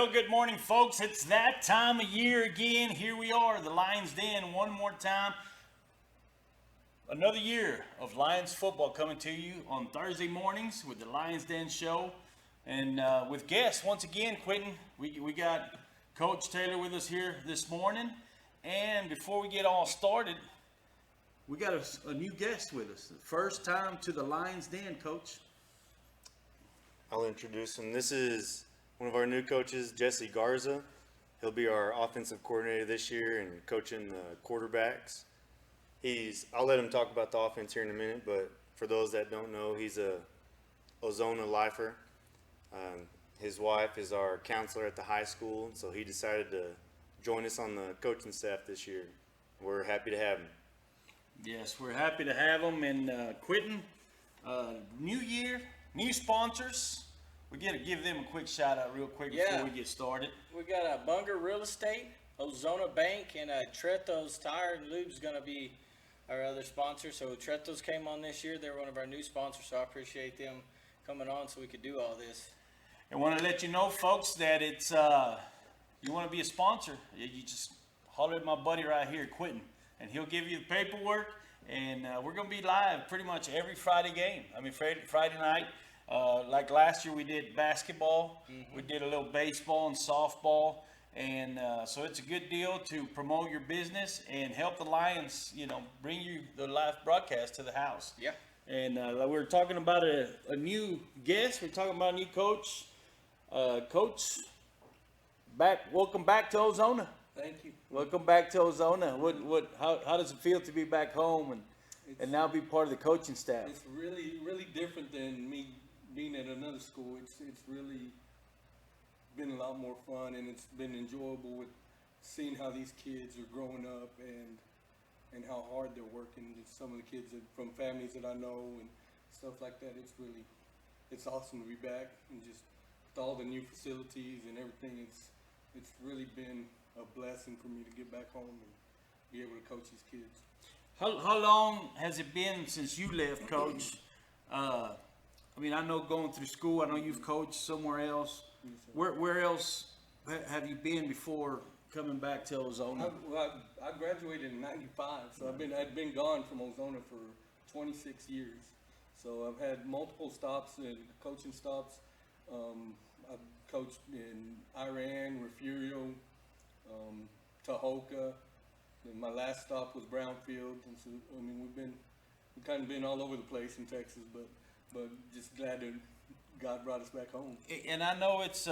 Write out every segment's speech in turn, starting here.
Well, good morning, folks. It's that time of year again. Here we are, the Lions Den, one more time. Another year of Lions football coming to you on Thursday mornings with the Lions Den show. And with guests, once again, Quentin, we got Coach Taylor with us here this morning. And before we get all started, we got a new guest with us. First time to the Lions Den, Coach. I'll introduce him. This is one of our new coaches, Jesse Garza. He'll be our offensive coordinator this year and coaching the quarterbacks. I'll let him talk about the offense here in a minute, but for those that don't know, he's a Ozona lifer. His wife is our counselor at the high school, so he decided to join us on the coaching staff this year. We're happy to have him. Yes, we're happy to have him. And Quentin, new year, new sponsors. We got to give them a quick shout out real quick before we get started. We got Bunger Real Estate, Ozona Bank, and Tretto's Tire and Lube is going to be our other sponsor. So Tretto's came on this year. They're one of our new sponsors, so I appreciate them coming on so we could do all this. I want to let you know, folks, that it's you want to be a sponsor, you just holler at my buddy right here, Quentin, and he'll give you the paperwork. And we're going to be live pretty much every Friday game. I mean, Friday night. Like last year, we did basketball. Mm-hmm. We did a little baseball and softball. And so it's a good deal to promote your business and help the Lions, bring you the live broadcast to the house. Yeah. And we're talking about a new guest. We're talking about a new coach. Coach, welcome back to Ozona. Thank you. Welcome back to Ozona. How does it feel to be back home and now be part of the coaching staff? It's really different than me being at another school. It's really been a lot more fun, and it's been enjoyable with seeing how these kids are growing up and how hard they're working. Some of the kids from families that I know and stuff like that. It's awesome to be back, and just with all the new facilities and everything. It's really been a blessing for me to get back home and be able to coach these kids. How long has it been since you left, Coach? I know going through school, I know you've coached somewhere else. Yes, Where else have you been before coming back to Ozona? I graduated in '95, so I'd been gone from Ozona for 26 years. So I've had multiple stops and coaching stops. I've coached in Iran, Refugio, Tahoka. And my last stop was Brownfield, and so we've kind of been all over the place in Texas, but just glad that God brought us back home. And I know it's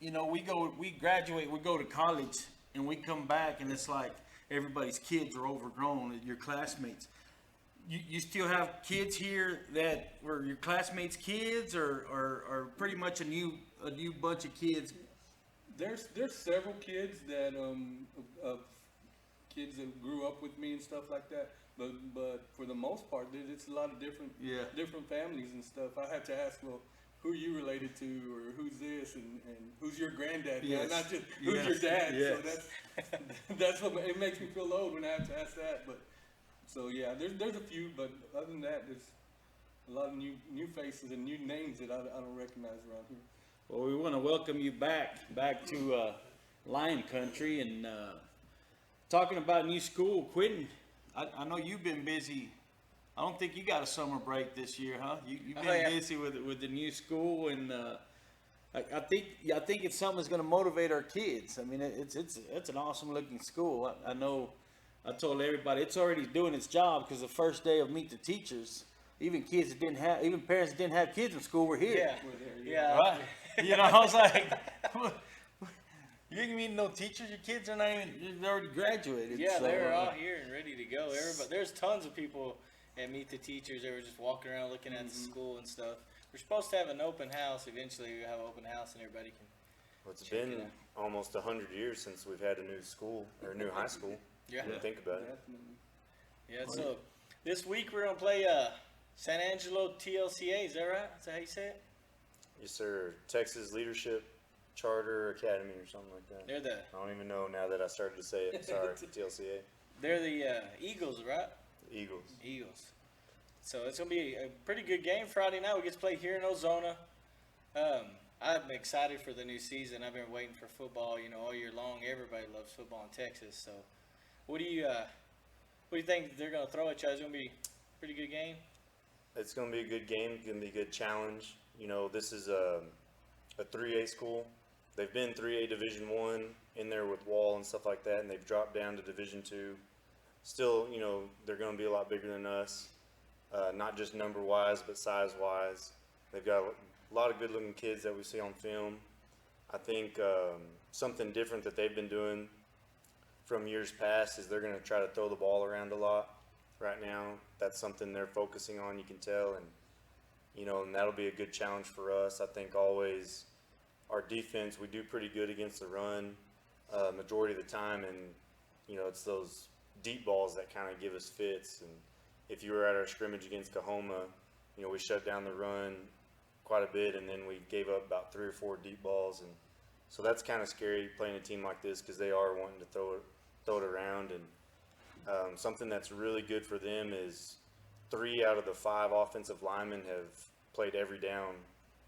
we graduate, we go to college, and we come back, and it's like everybody's kids are overgrown, your classmates. You still have kids here that were your classmates' kids, or pretty much a new bunch of kids? There's several kids that of kids that grew up with me and stuff like that, but for the most part, it's a lot of different families and stuff. I had to ask, well, who are you related to, or who's this, and who's your granddad? Yes. Not just who's your dad. Yes. So that's what it makes me feel old when I have to ask that. But so yeah, there's a few, but other than that, there's a lot of new faces and new names that I don't recognize around here. Well, we want to welcome you back to Lion Country, and talking about new school, Quentin. I know you've been busy. I don't think you got a summer break this year, huh? You've been busy with the new school, and I think it's something that's going to motivate our kids. I mean, it's an awesome looking school. I know. I told everybody it's already doing its job, because the first day of Meet the Teachers, even parents that didn't have kids in school were here. Yeah. We're there, Yeah. Right? I was like, you ain't meet no teachers. Your kids are they're already graduated. Yeah, so, they're all here and ready to go. There's tons of people at Meet the Teachers. They were just walking around looking at the school and stuff. We're supposed to have an open house. Eventually, we'll have an open house and everybody can. Well, it's been almost 100 years since we've had a new school or a new high school. Yeah. When you think about it. Definitely. Yeah, so this week we're going to play San Angelo TLCA. Is that right? Is that how you say it? Yes, sir. Texas Leadership Charter Academy or something like that. I don't even know now that I started to say it. Sorry, TLCA. They're the Eagles, right? Eagles. So it's going to be a pretty good game Friday night. We get to play here in Ozona. I'm excited for the new season. I've been waiting for football, all year long. Everybody loves football in Texas. So, what do you think they're gonna throw at you? It's gonna be a pretty good game. It's going to be a good game. It's going to be a good challenge. This is a 3A school. They've been 3A Division 1 in there with Wall and stuff like that, and they've dropped down to Division 2. Still, they're going to be a lot bigger than us, not just number-wise, but size-wise. They've got a lot of good-looking kids that we see on film. I think something different that they've been doing from years past is they're going to try to throw the ball around a lot. Right now, that's something they're focusing on, you can tell, and that'll be a good challenge for us. I think always our defense, we do pretty good against the run majority of the time, and it's those deep balls that kind of give us fits. And if you were at our scrimmage against Kahoma, we shut down the run quite a bit, and then we gave up about 3 or 4 deep balls, and so that's kind of scary playing a team like this because they are wanting to throw it around. And something that's really good for them is 3 out of the 5 offensive linemen have played every down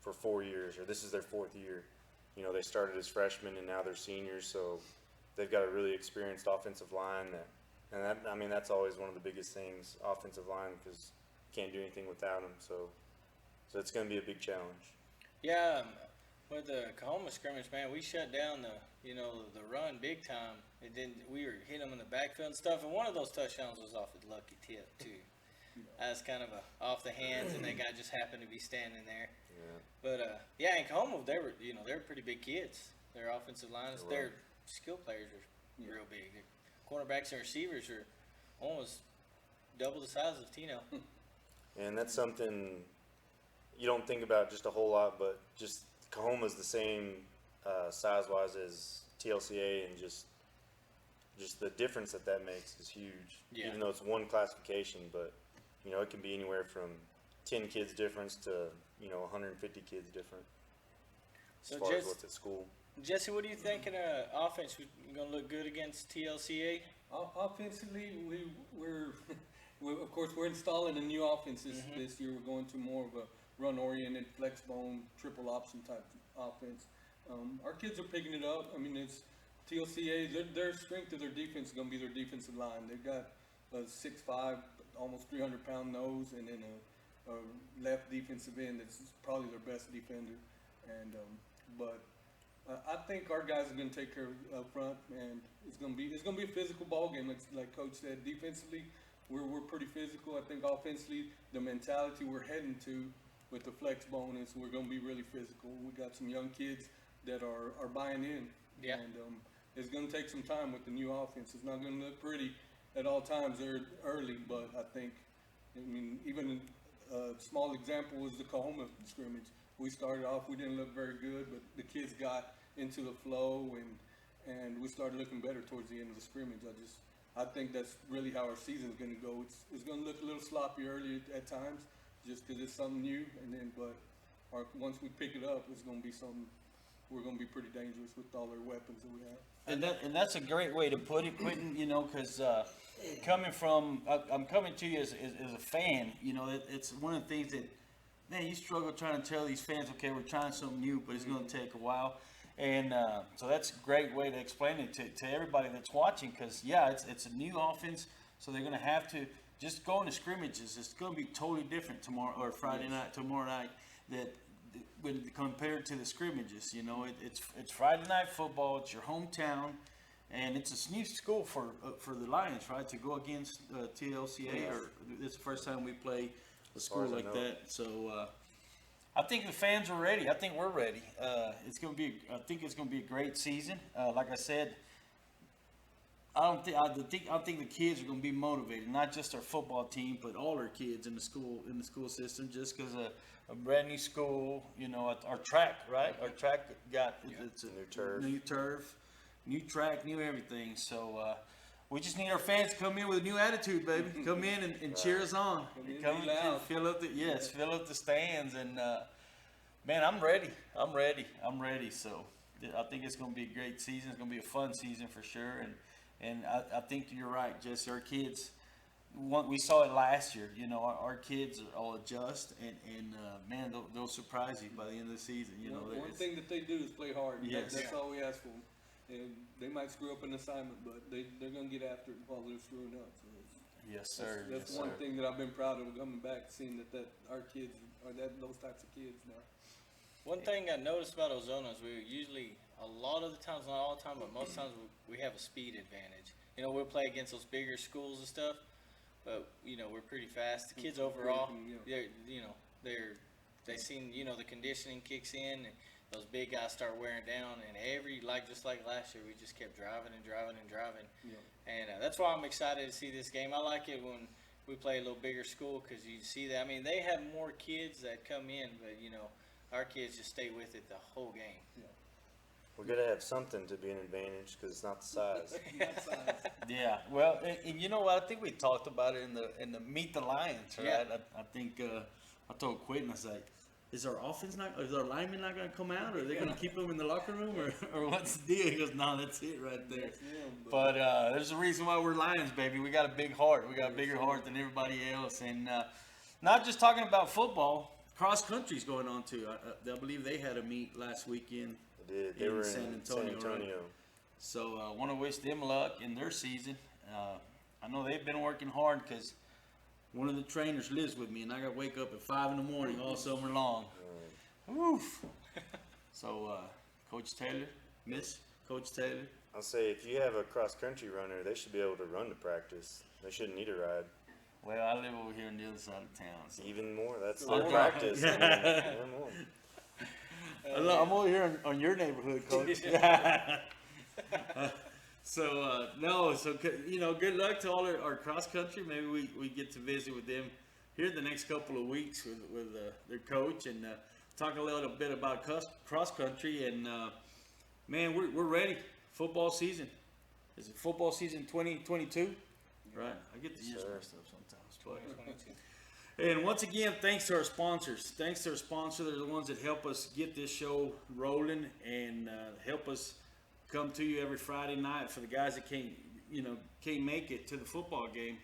for 4 years, or this is their 4th year. They started as freshmen and now they're seniors, so they've got a really experienced offensive line that's always one of the biggest things, offensive line, because you can't do anything without them. So it's going to be a big challenge. Yeah, with the Kahoma scrimmage, man, we shut down the run big time. We were hitting them in the backfield and stuff, and one of those touchdowns was off a lucky tip too. That was kind of off the hands, and that guy just happened to be standing there. Yeah. But in Kahoma, they were pretty big kids. Their offensive lines, their skill players are real big. Their cornerbacks and receivers are almost double the size of Tino. And that's something you don't think about just a whole lot, but just Cahoma's the same size-wise as TLCA, and just the difference that makes is huge. Yeah. Even though it's one classification, but it can be anywhere from 10 kids difference to 150 kids different as So far as just- what's at school. Jesse, what do you think in offense? We gonna look good against TLCA? Offensively, of course we're installing a new offense this year. We're going to more of a run-oriented, flex bone, triple option type offense. Our kids are picking it up. I mean, it's TLCA. Their strength of their defense is going to be their defensive line. They've got a 6'5", almost 300-pound nose, and then a left defensive end that's probably their best defender. And but I think our guys are going to take care of up front, and it's going to be a physical ball game. Like Coach said, defensively we're pretty physical. I think offensively the mentality we're heading to with the flex bone is we're going to be really physical. We got some young kids that are buying in, Yeah. and it's going to take some time with the new offense. It's not going to look pretty at all times early, but I mean, even a small example was the Kahoma scrimmage. We started off, we didn't look very good, but the kids got into the flow, and we started looking better towards the end of the scrimmage. I think that's really how our season is going to go. It's going to look a little sloppy early at times, just because it's something new, once we pick it up, it's going to be something. We're going to be pretty dangerous with all our weapons that we have. And that's a great way to put it, Quentin. Because I'm coming to you as a fan. It's one of the things that, man, you struggle trying to tell these fans, okay, we're trying something new, but it's going to take a while. And so that's a great way to explain it to everybody that's watching. Because it's a new offense, so they're going to have to just go into scrimmages. It's going to be totally different tomorrow or tomorrow night. That when compared to the scrimmages, it's Friday night football. It's your hometown, and it's a new school for the Lions, right? To go against TLCA, or this is the first time we play a school far as I like know. that. So I think the fans are ready. I think we're ready. I think it's going to be a great season. Like I said, I think the kids are going to be motivated, not just our football team, but all our kids in the school system. Just because a brand new school, our track, right? Our track it's a New turf. new track, new everything. So we just need our fans to come in with a new attitude, baby. Come in and cheer us on. Come in, be loud. Fill up the stands, and man, I'm ready. So I think it's going to be a great season. It's going to be a fun season for sure. And I think you're right, Jesse. Our kids, we saw it last year. You know, our kids all adjust, and man, they'll surprise you by the end of the season. You know, One thing that they do is play hard. Yes. That's all we ask for them. And they might screw up an assignment, but they're going to get after it while they're screwing up. So yes, sir. that's yes, one sir. thing that I've been proud of coming back, seeing that our kids are those types of kids now. One thing I noticed about Ozona is we usually, a lot of the times, not all the time, but most times we have a speed advantage. You know, we'll play against those bigger schools and stuff, but, you know, we're pretty fast. The kids overall, Yeah. they seen, you know, the conditioning kicks in and those big guys start wearing down, and just like last year, we just kept driving and driving and driving. Yeah. And that's why I'm excited to see this game. I like it when we play a little bigger school because you see that. I mean, they have more kids that come in, but, you know, our kids just stay with it the whole game. We're gonna have something to be an advantage because it's not the size. Yeah, well, and you know what? I think we talked about it in the Meet the Lions, right? Yeah. I think I told Quentin, I was like, is our linemen not going to come out, or are they going to keep them in the locker room, or what's the deal? He goes, no, that's it right there. But there's a reason why we're Lions, baby. We got a big heart. We got a bigger heart than everybody else, and not just talking about football. Cross country's going on too. I believe they had a meet last weekend. They did. They In were San in Antonio, San right? Antonio. So I want to wish them luck in their season. I know they've been working hard because one of the trainers lives with me, and I got to wake up at 5 in the morning all summer long. Oof. So, Coach Taylor, Coach Taylor. I'll say if you have a cross country runner, they should be able to run to practice. They shouldn't need a ride. Well, I live over here on the other side of town. So. Even more. That's Oh, their wow. practice. I mean, more. I'm over here on your neighborhood, Coach. So, you know, good luck to all our cross country. Maybe we get to visit with them here the next couple of weeks with their coach and talk a little bit about cross country. And, man, we're ready. Football season. Is it football season 2022? Right. I get the years sir. mixed up sometimes. But, and once again, thanks to our sponsors. Thanks to our sponsors. They're the ones that help us get this show rolling and help us come to you every Friday night. For the guys that can't make it to the football game,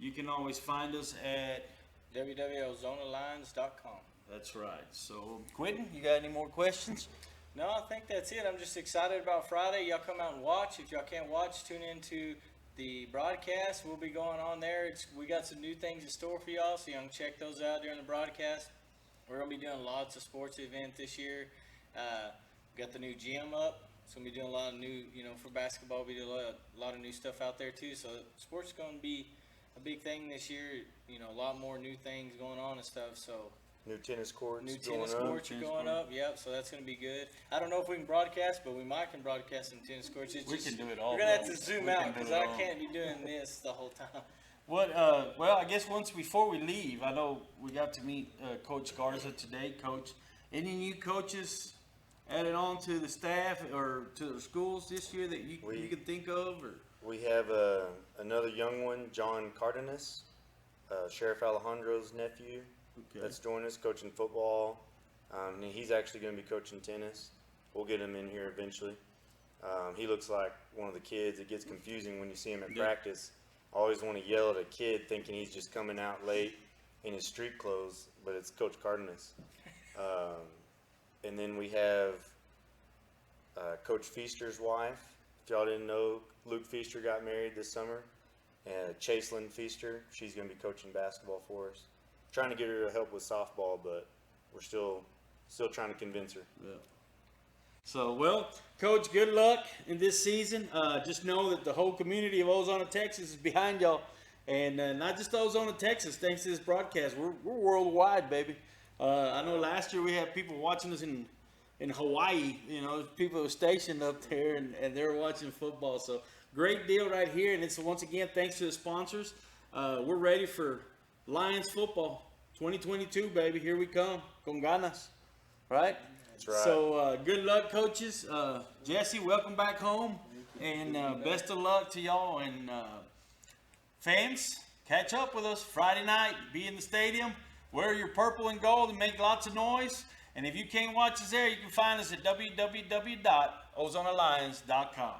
you can always find us at www.ozonalines.com. That's right. So, Quentin, you got any more questions? No, I think that's it. I'm just excited about Friday. Y'all come out and watch. If y'all can't watch, tune into the broadcast. We'll be going on there. We got some new things in store for y'all, so y'all can check those out during the broadcast. We're going to be doing lots of sports events this year. Got the new gym up, so we'll be doing a lot of new, for basketball, we do a lot of new stuff out there too. So sports is going to be a big thing this year. A lot more new things going on and stuff. So New tennis courts. new going tennis up. courts are going up. Yep, so that's going to be good. I don't know if we can broadcast, but we might can broadcast in tennis courts. We can do it all. We're going to have bro. to zoom We out can do because it I all. can't be doing this the whole time. What? Well, I guess before we leave, I know we got to meet Coach Garza today. Coach, any new coaches added on to the staff or to the schools this year that you can think of? Or We have another young one, John Cardenas, Sheriff Alejandro's nephew. okay. That's joined us coaching football. And he's actually going to be coaching tennis. We'll get him in here eventually. He looks like one of the kids. It gets confusing when you see him at Yeah. practice. I always want to yell at a kid thinking he's just coming out late in his street clothes, but it's Coach Cardenas. And then we have Coach Feaster's wife. If y'all didn't know, Luke Feaster got married this summer. And Chaselyn Feaster, she's going to be coaching basketball for us. Trying to get her to help with softball, but we're still trying to convince her. Yeah. So, well, Coach, good luck in this season. Just know that the whole community of Ozona, Texas is behind y'all. And not just Ozona, Texas, thanks to this broadcast. We're worldwide, baby. I know last year we had people watching us in Hawaii. People were stationed up there, and they were watching football. So, great deal right here. And it's, once again, thanks to the sponsors. We're ready for Lions football 2022, baby. Here we come. Con ganas. Right? That's right. So, good luck, coaches. Jesse, welcome back home. And best of luck to y'all. And fans, catch up with us Friday night. Be in the stadium. Wear your purple and gold and make lots of noise. And if you can't watch us there, you can find us at www.ozonalliance.com.